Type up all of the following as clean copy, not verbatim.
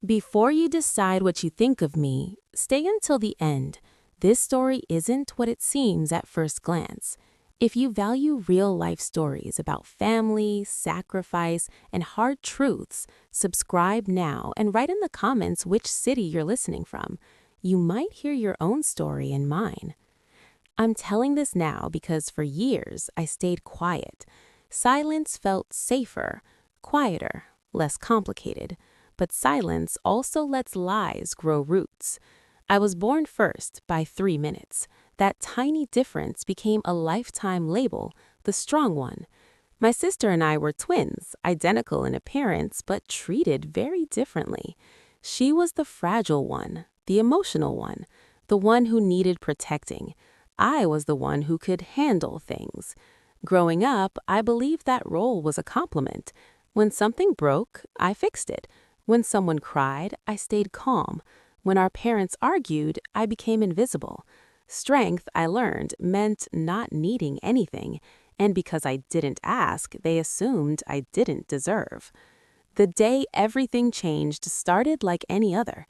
Before you decide what you think of me, stay until the end. This story isn't what it seems at first glance. If you value real-life stories about family, sacrifice, and hard truths, subscribe now and write in the comments which city you're listening from. You might hear your own story in mine. I'm telling this now because for years I stayed quiet. Silence felt safer, quieter, less complicated. But silence also lets lies grow roots. I was born first by 3 minutes. That tiny difference became a lifetime label, the strong one. My sister and I were twins, identical in appearance, but treated very differently. She was the fragile one, the emotional one, the one who needed protecting. I was the one who could handle things. Growing up, I believed that role was a compliment. When something broke, I fixed it. When someone cried, I stayed calm. When our parents argued, I became invisible. Strength, I learned, meant not needing anything, and because I didn't ask, they assumed I didn't deserve. The day everything changed started like any other.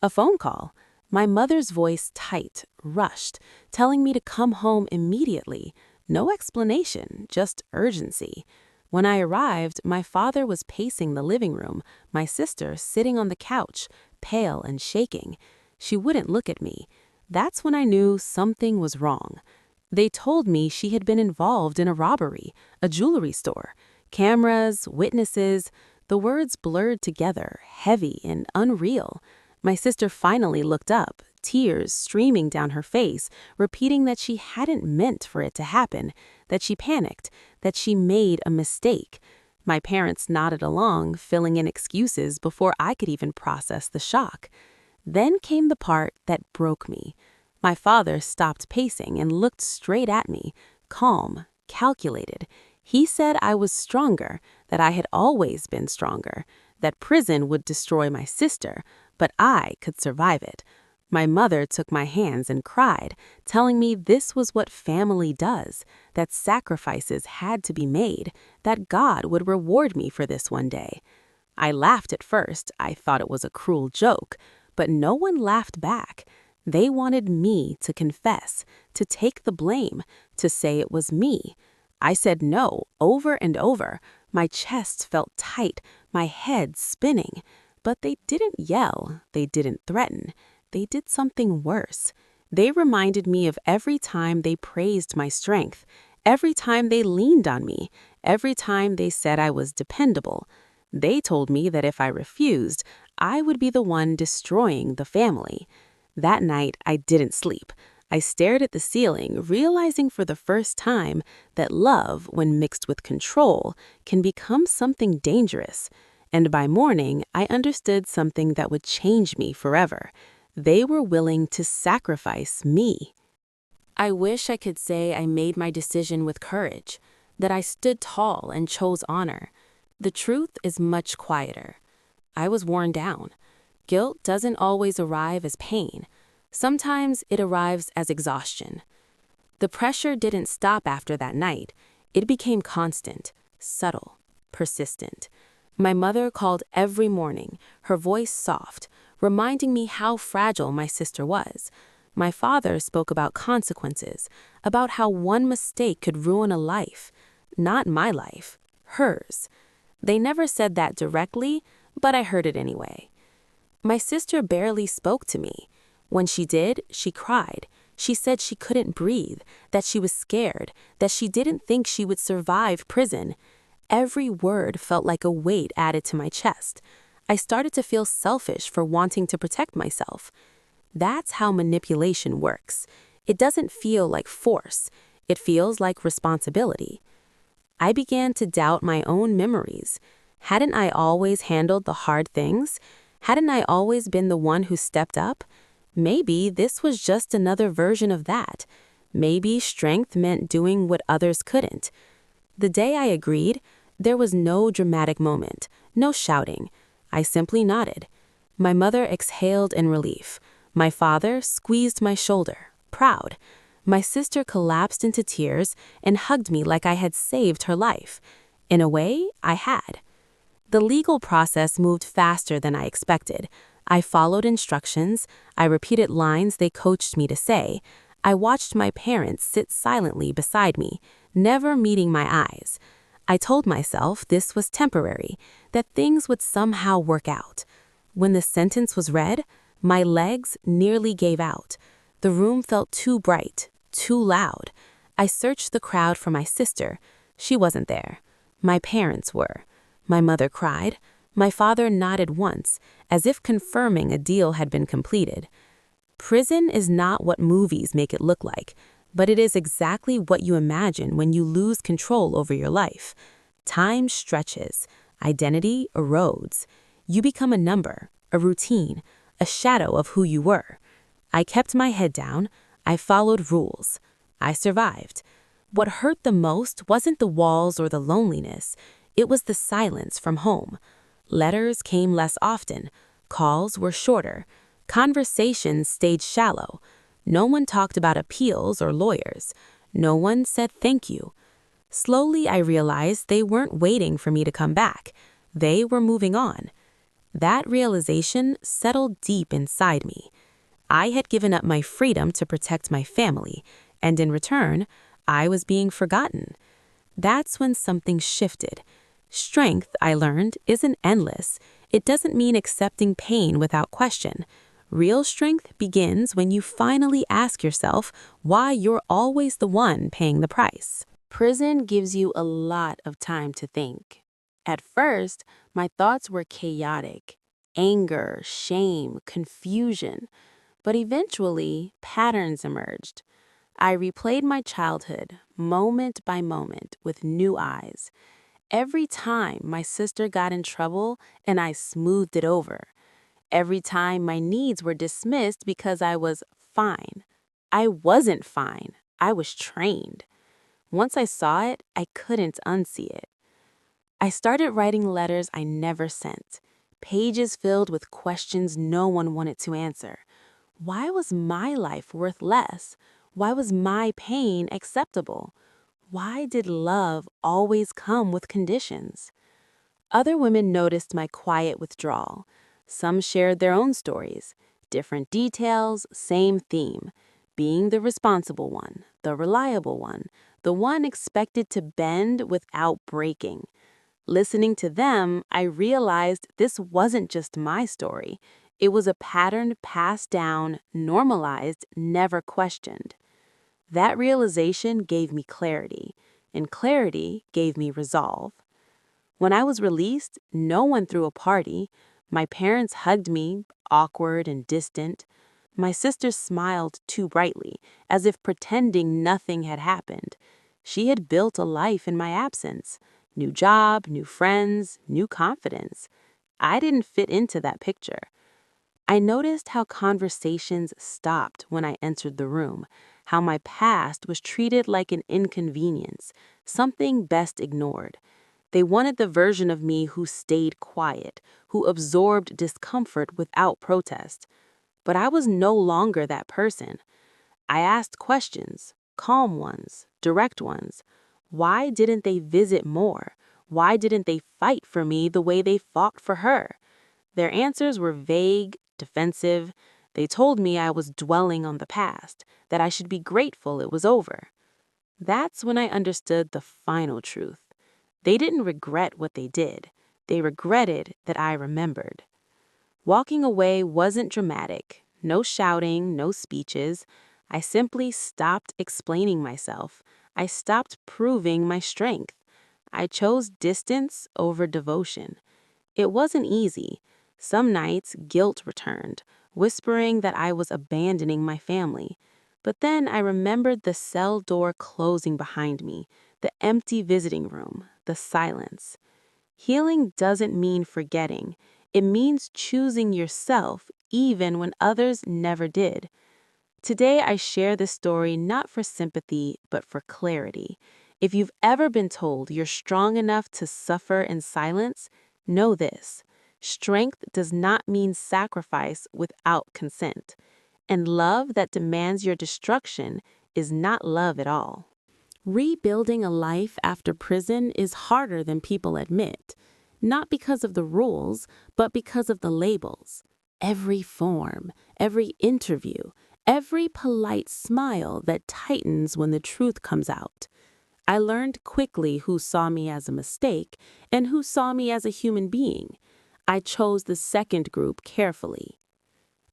A phone call. My mother's voice tight, rushed, telling me to come home immediately. No explanation, just urgency. When I arrived, my father was pacing the living room, my sister sitting on the couch, pale and shaking. She wouldn't look at me. That's when I knew something was wrong. They told me she had been involved in a robbery, a jewelry store. Cameras, witnesses, the words blurred together, heavy and unreal. My sister finally looked up, tears streaming down her face, repeating that she hadn't meant for it to happen, that she panicked, that she made a mistake. My parents nodded along, filling in excuses before I could even process the shock. Then came the part that broke me. My father stopped pacing and looked straight at me, calm, calculated. He said I was stronger, that I had always been stronger, that prison would destroy my sister, but I could survive it. My mother took my hands and cried, telling me this was what family does, that sacrifices had to be made, that God would reward me for this one day. I laughed at first. I thought it was a cruel joke, but no one laughed back. They wanted me to confess, to take the blame, to say it was me. I said no over and over. My chest felt tight, my head spinning. But they didn't yell, they didn't threaten. They did something worse. They reminded me of every time they praised my strength, every time they leaned on me, every time they said I was dependable. They told me that if I refused, I would be the one destroying the family. That night, I didn't sleep. I stared at the ceiling, realizing for the first time that love, when mixed with control, can become something dangerous. And by morning, I understood something that would change me forever. They were willing to sacrifice me. I wish I could say I made my decision with courage, that I stood tall and chose honor. The truth is much quieter. I was worn down. Guilt doesn't always arrive as pain. Sometimes it arrives as exhaustion. The pressure didn't stop after that night. It became constant, subtle, persistent. My mother called every morning, her voice soft, reminding me how fragile my sister was. My father spoke about consequences, about how one mistake could ruin a life. Not my life, hers. They never said that directly, but I heard it anyway. My sister barely spoke to me. When she did, she cried. She said she couldn't breathe, that she was scared, that she didn't think she would survive prison. Every word felt like a weight added to my chest. I started to feel selfish for wanting to protect myself. That's how manipulation works. It doesn't feel like force. It feels like responsibility. I began to doubt my own memories. Hadn't I always handled the hard things? Hadn't I always been the one who stepped up? Maybe this was just another version of that. Maybe strength meant doing what others couldn't. The day I agreed, there was no dramatic moment, no shouting. I simply nodded. My mother exhaled in relief. My father squeezed my shoulder, proud. My sister collapsed into tears and hugged me like I had saved her life. In a way, I had. The legal process moved faster than I expected. I followed instructions, I repeated lines they coached me to say. I watched my parents sit silently beside me, never meeting my eyes. I told myself this was temporary, that things would somehow work out. When the sentence was read, my legs nearly gave out. The room felt too bright, too loud. I searched the crowd for my sister. She wasn't there. My parents were. My mother cried. My father nodded once, as if confirming a deal had been completed. Prison is not what movies make it look like, but it is exactly what you imagine when you lose control over your life. Time stretches. Identity erodes. You become a number, a routine, a shadow of who you were. I kept my head down. I followed rules. I survived. What hurt the most wasn't the walls or the loneliness. It was the silence from home. Letters came less often. Calls were shorter. Conversations stayed shallow. No one talked about appeals or lawyers. No one said thank you. Slowly, I realized they weren't waiting for me to come back. They were moving on. That realization settled deep inside me. I had given up my freedom to protect my family, and in return, I was being forgotten. That's when something shifted. Strength, I learned, isn't endless. It doesn't mean accepting pain without question. Real strength begins when you finally ask yourself why you're always the one paying the price. Prison gives you a lot of time to think. At first, my thoughts were chaotic. Anger, shame, confusion. But eventually, patterns emerged. I replayed my childhood, moment by moment, with new eyes. Every time my sister got in trouble and I smoothed it over. Every time my needs were dismissed because I was fine. I wasn't fine. I was trained. Once I saw it, I couldn't unsee it. I started writing letters I never sent, pages filled with questions no one wanted to answer. Why was my life worth less? Why was my pain acceptable? Why did love always come with conditions? Other women noticed my quiet withdrawal. Some shared their own stories, different details, same theme, being the responsible one, the reliable one, the one expected to bend without breaking. Listening to them, I realized this wasn't just my story. It was a pattern passed down, normalized, never questioned. That realization gave me clarity, and clarity gave me resolve. When I was released, no one threw a party. My parents hugged me, awkward and distant. My sister smiled too brightly, as if pretending nothing had happened. She had built a life in my absence. New job, new friends, new confidence. I didn't fit into that picture. I noticed how conversations stopped when I entered the room, how my past was treated like an inconvenience, something best ignored. They wanted the version of me who stayed quiet, who absorbed discomfort without protest. But I was no longer that person. I asked questions, calm ones, direct ones. Why didn't they visit more? Why didn't they fight for me the way they fought for her? Their answers were vague, defensive. They told me I was dwelling on the past, that I should be grateful it was over. That's when I understood the final truth. They didn't regret what they did. They regretted that I remembered. Walking away wasn't dramatic. No shouting, no speeches. I simply stopped explaining myself. I stopped proving my strength. I chose distance over devotion. It wasn't easy. Some nights, guilt returned, whispering that I was abandoning my family. But then I remembered the cell door closing behind me, the empty visiting room, the silence. Healing doesn't mean forgetting. It means choosing yourself even when others never did. Today, I share this story not for sympathy, but for clarity. If you've ever been told you're strong enough to suffer in silence, know this. Strength does not mean sacrifice without consent. And love that demands your destruction is not love at all. Rebuilding a life after prison is harder than people admit. not because of the rules, but because of the labels. Every form, every interview, every polite smile that tightens when the truth comes out. I learned quickly who saw me as a mistake and who saw me as a human being. I chose the second group carefully.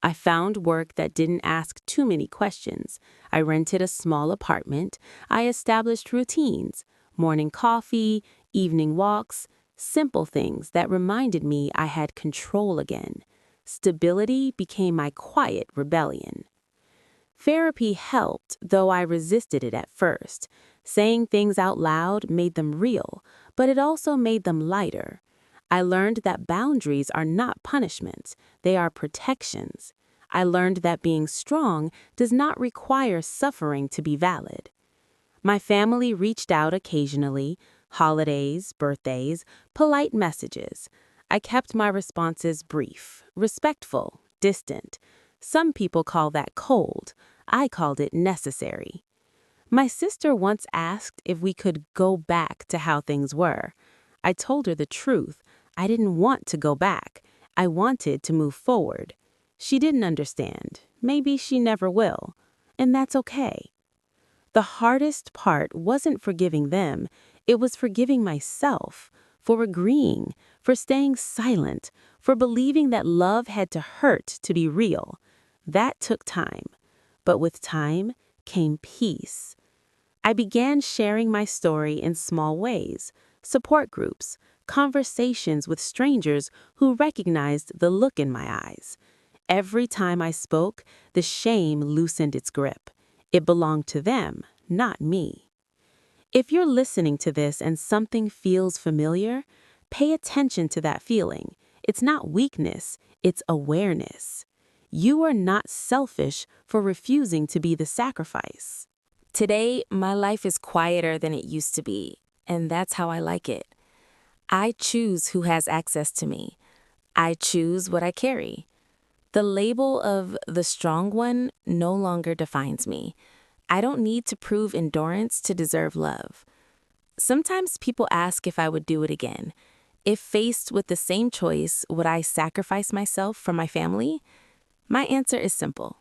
I found work that didn't ask too many questions. I rented a small apartment. I established routines, morning coffee, evening walks, simple things that reminded me I had control again. Stability became my quiet rebellion. Therapy helped, though I resisted it at first. Saying things out loud made them real, but it also made them lighter. I learned that boundaries are not punishments, they are protections. I learned that being strong does not require suffering to be valid. My family reached out occasionally, holidays, birthdays, polite messages. I kept my responses brief, respectful, distant. Some people call that cold. I called it necessary. My sister once asked if we could go back to how things were. I told her the truth. I didn't want to go back. I wanted to move forward. She didn't understand. Maybe she never will. And that's okay. The hardest part wasn't forgiving them. It was forgiving myself, for agreeing, for staying silent, for believing that love had to hurt to be real. That took time. But with time came peace. I began sharing my story in small ways, support groups, conversations with strangers who recognized the look in my eyes. Every time I spoke, the shame loosened its grip. It belonged to them, not me. If you're listening to this and something feels familiar, pay attention to that feeling. It's not weakness, it's awareness. You are not selfish for refusing to be the sacrifice. Today, my life is quieter than it used to be, and that's how I like it. I choose who has access to me. I choose what I carry. The label of the strong one no longer defines me. I don't need to prove endurance to deserve love. Sometimes people ask if I would do it again. If faced with the same choice, would I sacrifice myself for my family? My answer is simple.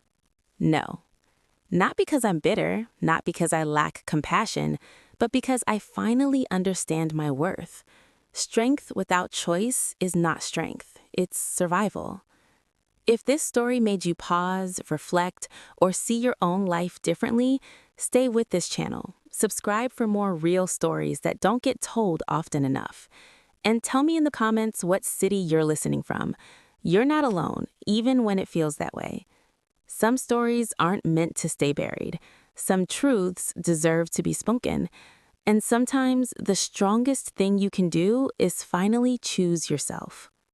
No. Not because I'm bitter, not because I lack compassion, but because I finally understand my worth. Strength without choice is not strength, it's survival. If this story made you pause, reflect, or see your own life differently, stay with this channel. Subscribe for more real stories that don't get told often enough. And tell me in the comments what city you're listening from. You're not alone, even when it feels that way. Some stories aren't meant to stay buried. Some truths deserve to be spoken. And sometimes the strongest thing you can do is finally choose yourself.